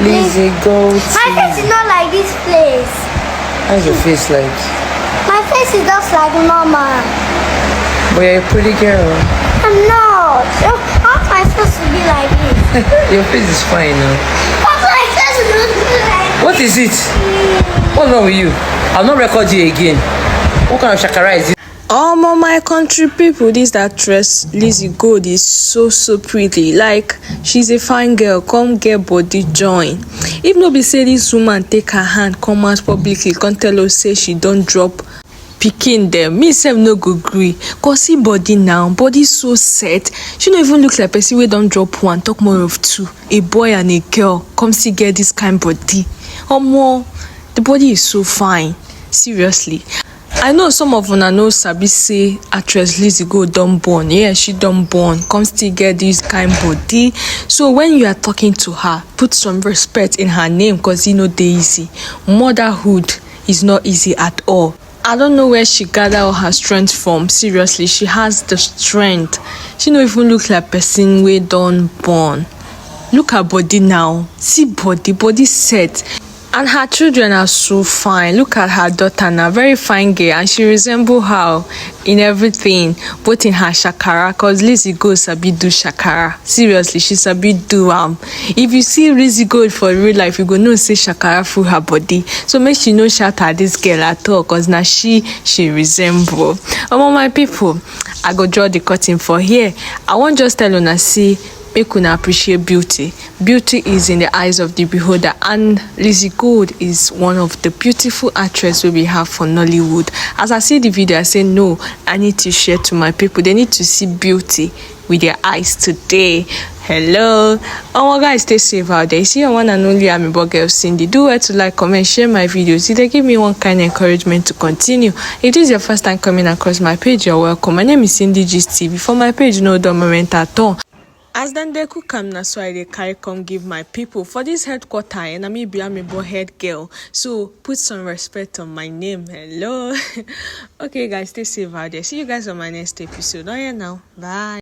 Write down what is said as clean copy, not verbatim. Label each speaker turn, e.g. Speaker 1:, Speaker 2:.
Speaker 1: Lizzygold.
Speaker 2: My face is not like this place.
Speaker 1: How's your face like?
Speaker 2: My face is just like normal.
Speaker 1: But you're a pretty girl.
Speaker 2: I'm not. How am I supposed to be like this?
Speaker 1: Your face is fine now.
Speaker 2: How am I supposed to be like this?
Speaker 1: What is it? What's wrong with you? I'll not record you again. What kind of shakara is it?
Speaker 3: My country people, this actress Lizzygold is so pretty. Like, she's a fine girl. Come get body join. If no be say this woman take her hand come out publicly, come tell us say she don't drop pikin them, me sef no go gree. Cause see body now, body so set. She don't even look like person wey don't drop one, talk more of two. A boy and a girl come see get this kind body. The body is so fine. Seriously. I know some of una know sabi say actress Lizzygold don born. Yeah, she don born. Come still get this kind body. So when you are talking to her, put some respect in her name, cause e no dey easy. Motherhood is not easy at all. I don't know where she gather all her strength from. Seriously, she has the strength. She no even look like person wey don born. Look her body now. See body set. And her children are so fine. Look at her daughter now, very fine girl, and she resemble her in everything, both in her shakara, cause Lizzygold sabi do shakara. Seriously, she sabi do if you see Lizzygold for real life, you go know say shakara full her body. So make she no shout at this girl at all, cause now she resemble. My people, I go draw the curtain for here. I won't just tell una see, make una appreciate beauty. Beauty is in the eyes of the beholder, and Lizzygold is one of the beautiful actresses we have for Nollywood. As I see the video, I say no, I need to share to my people. They need to see beauty with their eyes today. Hello, guys, stay safe out there. See your one and only amiable girl Cindy. Do well to like, comment, share my videos. They give me one kind of encouragement to continue. If this is your first time coming across my page, you're welcome. My name is Cindy Gist TV. For my page, no moment at all. As then they could come now, so I dey carry come give my people for this headquarter, and I'm a boy head girl. So put some respect on my name. Hello. Okay, guys, stay safe out there. See you guys on my next episode. Oh yeah, now. Bye.